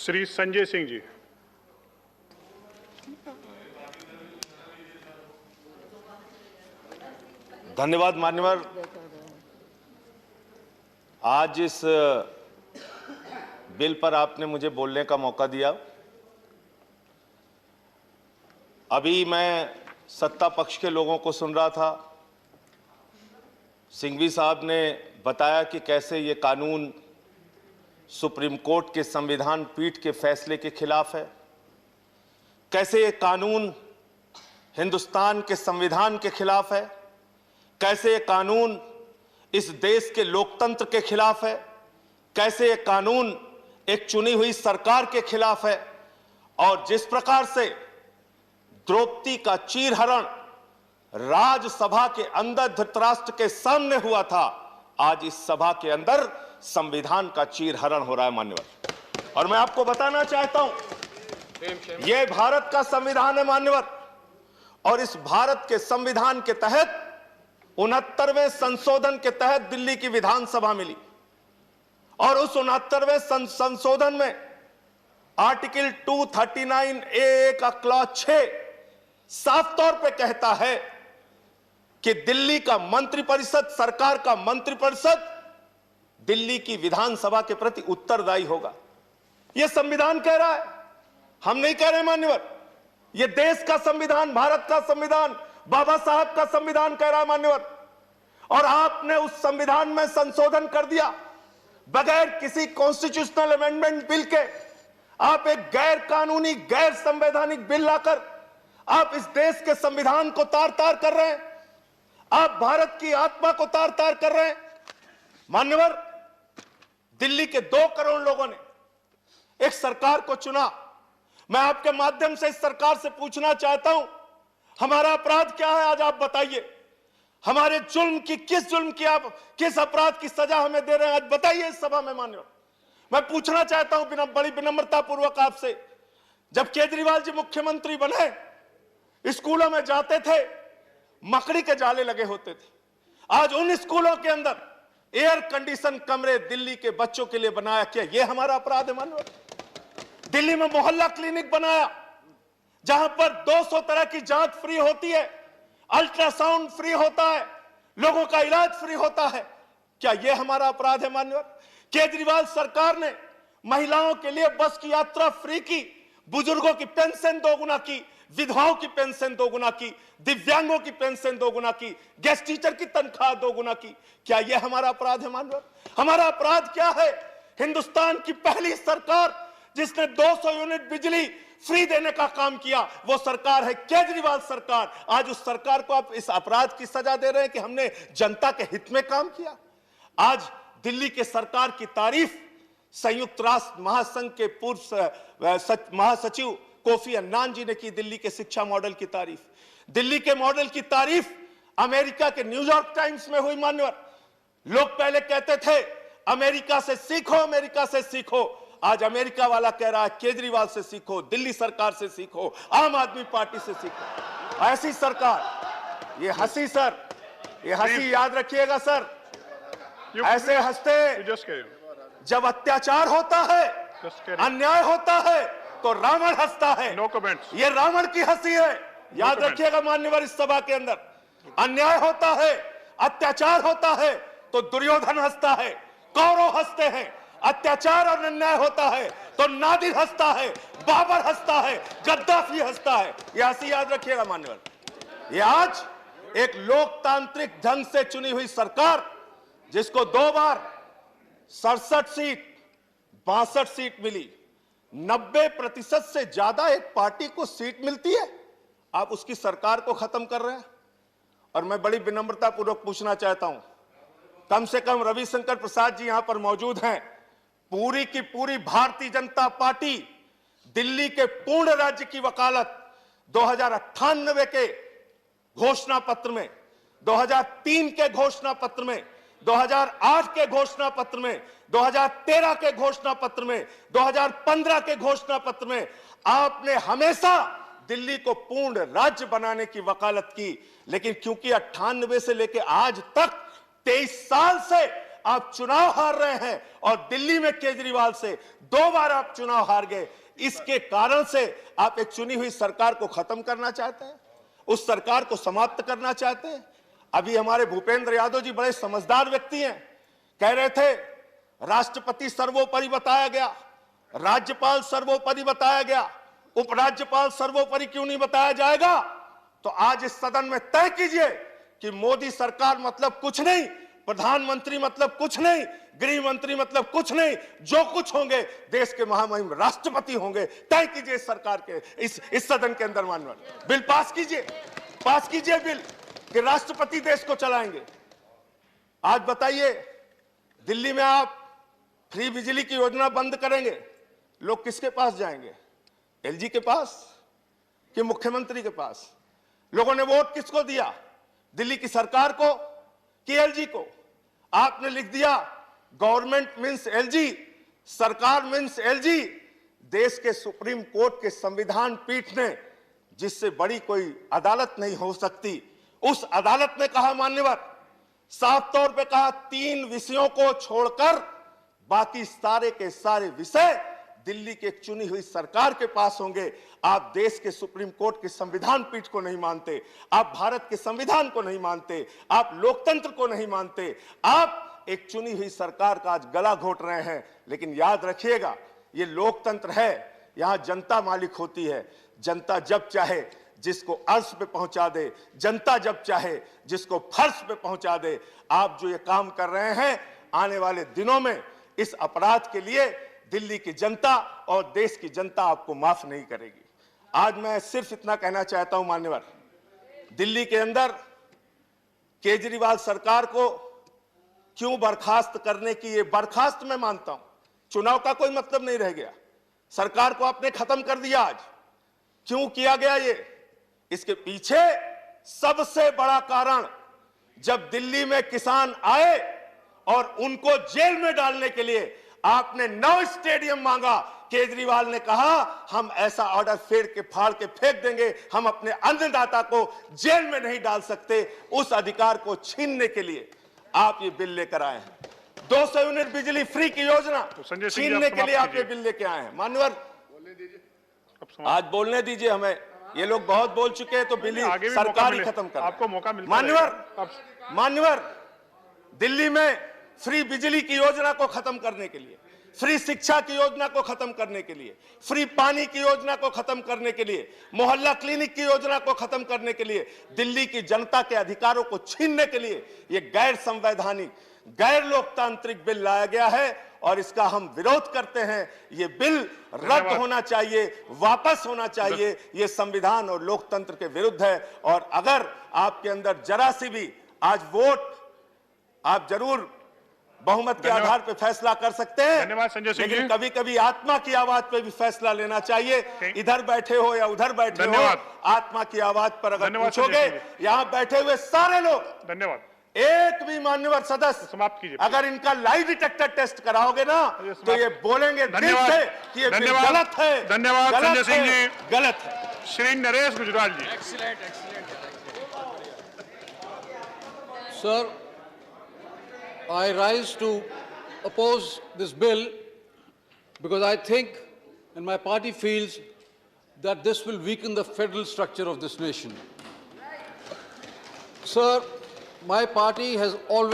श्री संजय सिंह जी। धन्यवाद मान्यवर। आज इस बिल पर आपने मुझे बोलने का मौका दिया। अभी मैं सत्ता पक्ष के लोगों को सुन रहा था। सिंघवी साहब ने बताया कि कैसे ये कानून सुप्रीम कोर्ट के संविधान पीठ के फैसले के खिलाफ है, कैसे ये कानून हिंदुस्तान के संविधान के खिलाफ है, कैसे ये कानून इस देश के लोकतंत्र के खिलाफ है, कैसे ये कानून एक चुनी हुई सरकार के खिलाफ है। और जिस प्रकार से द्रौपदी का चीरहरण राज्यसभा के अंदर धृतराष्ट्र के सामने हुआ था, आज इस सभा के अंदर संविधान का चीरहरण हो रहा है मान्यवर। और मैं आपको बताना चाहता हूं, यह भारत का संविधान है मान्यवर, और इस भारत के संविधान के तहत 69वें संशोधन के तहत दिल्ली की विधानसभा मिली। और उस 69वें संशोधन में आर्टिकल 239A का क्लॉज 6 साफ तौर पे कहता है कि दिल्ली का मंत्रिपरिषद, सरकार का मंत्रिपरिषद दिल्ली की विधानसभा के प्रति उत्तरदायी होगा। यह संविधान कह रहा है, हम नहीं कह रहे मान्यवर। यह देश का संविधान, भारत का संविधान, बाबा साहब का संविधान कह रहा है मान्यवर। और आपने उस संविधान में संशोधन कर दिया बगैर किसी कॉन्स्टिट्यूशनल अमेंडमेंट बिल के। आप एक गैर कानूनी, गैर संवैधानिक बिल लाकर आप इस देश के संविधान को तार-तार कर रहे हैं। आप भारत की आत्मा को तार-तार कर रहे हैं मान्यवर। दिल्ली के 2 करोड़ लोगों ने एक सरकार को चुना। मैं आपके माध्यम से इस सरकार से पूछना चाहता हूं, हमारा अपराध क्या है? आज आप बताइए। हमारे जुल्म की, किस जुल्म की, आप किस अपराध की सजा हमें दे रहे हैं? आज बताइए इस सभा में मान्यवर। मैं पूछना चाहता हूं बड़ी विनम्रता पूर्वक आपसे, जब केजरीवाल जी मुख्यमंत्री बने, स्कूलों में जाते थे, मकड़ी के जाले लगे होते थे। आज उन स्कूलों के अंदर एयर कंडीशन कमरे दिल्ली के बच्चों के लिए बनाया। क्या यह हमारा अपराध है मान्यवर? दिल्ली में मोहल्ला क्लिनिक बनाया जहां पर 200 तरह की जांच फ्री होती है, अल्ट्रासाउंड फ्री होता है, लोगों का इलाज फ्री होता है। क्या यह हमारा अपराध है मान्यवर? केजरीवाल सरकार ने महिलाओं के लिए बस की यात्रा फ्री की, बुजुर्गों की पेंशन 2 गुना की, विधवाओं की पेंशन 2 गुना की, दिव्यांगों की पेंशन 2 गुना की, गेस्ट टीचर की तनख्वाह 2 गुना की। क्या यह हमारा अपराध है मान्यवर? हमारा अपराध क्या है? हिंदुस्तान की पहली सरकार जिसने 200 यूनिट बिजली फ्री देने का काम किया, वो सरकार है केजरीवाल सरकार। आज उस सरकार को आप इस अपराध की सजा दे रहे हैं कि हमने जनता के हित में काम किया। आज दिल्ली के सरकार की तारीफ संयुक्त राष्ट्र महासंघ के पूर्व महासचिव कोफी अन्नान जी ने की। दिल्ली के शिक्षा मॉडल की तारीफ, दिल्ली के मॉडल की तारीफ अमेरिका के न्यूयॉर्क टाइम्स में हुई मान्यवर। लोग पहले कहते थे अमेरिका से सीखो, अमेरिका से सीखो। आज अमेरिका वाला कह रहा है केजरीवाल से सीखो, दिल्ली सरकार से सीखो, आम आदमी पार्टी से सीखो। ऐसी सरकार, ये हंसी सर, ये हंसी याद रखिएगा सर, ऐसे हंसते जब अत्याचार होता है, अन्याय होता है, तो रावण हंसता है। No comments. ये रावण की हंसी है, याद रखिएगा मान्यवर। इस सभा के अंदर अन्याय होता है, अत्याचार होता है, तो दुर्योधन हंसता है, कौरव हंसते हैं। अत्याचार और अन्याय होता है तो नादिर हंसता है, बाबर हंसता है, गद्दाफी हंसता है। यह हंसी याद रखिएगा मान्यवर। ये आज एक लोकतांत्रिक ढंग से चुनी हुई सरकार, जिसको 2 बार 67 सीट 62 सीट मिली, 90% से ज्यादा एक पार्टी को सीट मिलती है, आप उसकी सरकार को खत्म कर रहे हैं। और मैं बड़ी विनम्रता पूर्वक पूछना चाहता हूं, कम से कम रविशंकर प्रसाद जी यहां पर मौजूद हैं। पूरी की पूरी भारतीय जनता पार्टी दिल्ली के पूर्ण राज्य की वकालत 2098 के घोषणा पत्र में, 2003 के घोषणा पत्र में, 2008 के घोषणा पत्र में, 2013 के घोषणा पत्र में, 2015 के घोषणा पत्र में आपने हमेशा दिल्ली को पूर्ण राज्य बनाने की वकालत की। लेकिन क्योंकि 98 से लेकर आज तक 23 साल से आप चुनाव हार रहे हैं और दिल्ली में केजरीवाल से 2 बार आप चुनाव हार गए। इसके कारण से आप एक चुनी हुई सरकार को खत्म करना चाहते हैं, उस सरकार को समाप्त करना चाहते हैं। अभी हमारे भूपेंद्र यादव जी बड़े समझदार व्यक्ति हैं, कह रहे थे राष्ट्रपति सर्वोपरि बताया गया, राज्यपाल सर्वोपरि बताया गया, उपराज्यपाल सर्वोपरि क्यों नहीं बताया जाएगा? तो आज इस सदन में तय कीजिए कि मोदी सरकार मतलब कुछ नहीं, प्रधानमंत्री मतलब कुछ नहीं, गृह मंत्री मतलब कुछ नहीं, जो कुछ होंगे देश के महामहिम राष्ट्रपति होंगे। तय कीजिए इस सरकार के इस सदन के अंदर माननीय बिल पास कीजिए बिल कि राष्ट्रपति देश को चलाएंगे। आज बताइए, दिल्ली में आप फ्री बिजली की योजना बंद करेंगे, लोग किसके पास जाएंगे? एलजी के पास कि मुख्यमंत्री के पास? लोगों ने वोट किसको दिया, दिल्ली की सरकार को कि एलजी को? आपने लिख दिया गवर्नमेंट मींस एलजी, सरकार मींस एलजी। देश के सुप्रीम कोर्ट के संविधान पीठ ने, जिससे बड़ी कोई अदालत नहीं हो सकती, उस अदालत ने कहा मान्यवर, साफ तौर पे कहा 3 विषयों को छोड़कर बाकी सारे के सारे विषय दिल्ली की एक चुनी हुई सरकार के पास होंगे। आप देश के सुप्रीम कोर्ट के संविधान पीठ को नहीं मानते, आप भारत के संविधान को नहीं मानते, आप लोकतंत्र को नहीं मानते, आप एक चुनी हुई सरकार का आज गला घोट रहे हैं। लेकिन याद रखिएगा, ये लोकतंत्र है, यहां जनता मालिक होती है। जनता जब चाहे जिसको अर्श पे पहुंचा दे, जनता जब चाहे जिसको फर्श पे पहुंचा दे। आप जो ये काम कर रहे हैं, आने वाले दिनों में इस अपराध के लिए दिल्ली की जनता और देश की जनता आपको माफ नहीं करेगी। आज मैं सिर्फ इतना कहना चाहता हूं मान्यवर, दिल्ली के अंदर केजरीवाल सरकार को क्यों बर्खास्त करने की, ये बर्खास्त मैं मानता हूं, चुनाव का कोई मतलब नहीं रह गया, सरकार को आपने खत्म कर दिया। आज क्यों किया गया ये? इसके पीछे सबसे बड़ा कारण, जब दिल्ली में किसान आए और उनको जेल में डालने के लिए आपने 9 स्टेडियम मांगा, केजरीवाल ने कहा हम ऐसा ऑर्डर फाड़ के फेंक देंगे, हम अपने अन्नदाता को जेल में नहीं डाल सकते। उस अधिकार को छीनने के लिए आप ये बिल लेकर आए हैं। 200 यूनिट बिजली फ्री की योजना छीनने के लिए आप ये बिल लेके आए हैं। मान्यवर, आज बोलने दीजिए हमें, ये लोग बहुत बोल चुके हैं, तो बिल सरकार ही खत्म कर। आपको मौका मिलता मान्यवर, दिल्ली में फ्री बिजली की योजना को खत्म करने के लिए, फ्री शिक्षा की योजना को खत्म करने के लिए, फ्री पानी की योजना को खत्म करने के लिए, मोहल्ला क्लिनिक की योजना को खत्म करने के लिए, दिल्ली की जनता के अधिकारों को छीनने के लिए यह गैर संवैधानिक, गैर लोकतांत्रिक बिल लाया गया है और इसका हम विरोध करते हैं। ये बिल रद्द होना चाहिए, वापस होना चाहिए। ये संविधान और लोकतंत्र के विरुद्ध है। और अगर आपके अंदर जरा सी भी आज वोट, आप जरूर बहुमत के आधार पर फैसला कर सकते हैं, धन्यवाद संजय सिंह जी। लेकिन कभी कभी आत्मा की आवाज पे भी फैसला लेना चाहिए। इधर बैठे हो या उधर बैठे हो, आत्मा की आवाज पर अगर पूछोगे, यहाँ बैठे हुए सारे लोग, धन्यवाद, एक भी मान्यवर सदस्य समाप्त कीजिए, अगर इनका लाई डिटेक्टर टेस्ट कराओगे ना, तो ये बोलेंगे दिल से कि ये बिल गलत है। धन्यवाद संजय सिंह जी, गलत है। श्री नरेश गुजराल जी। Sir, I rise to oppose this bill because I think and my party feels that this will weaken the federal structure of this nation. Sir, my party has always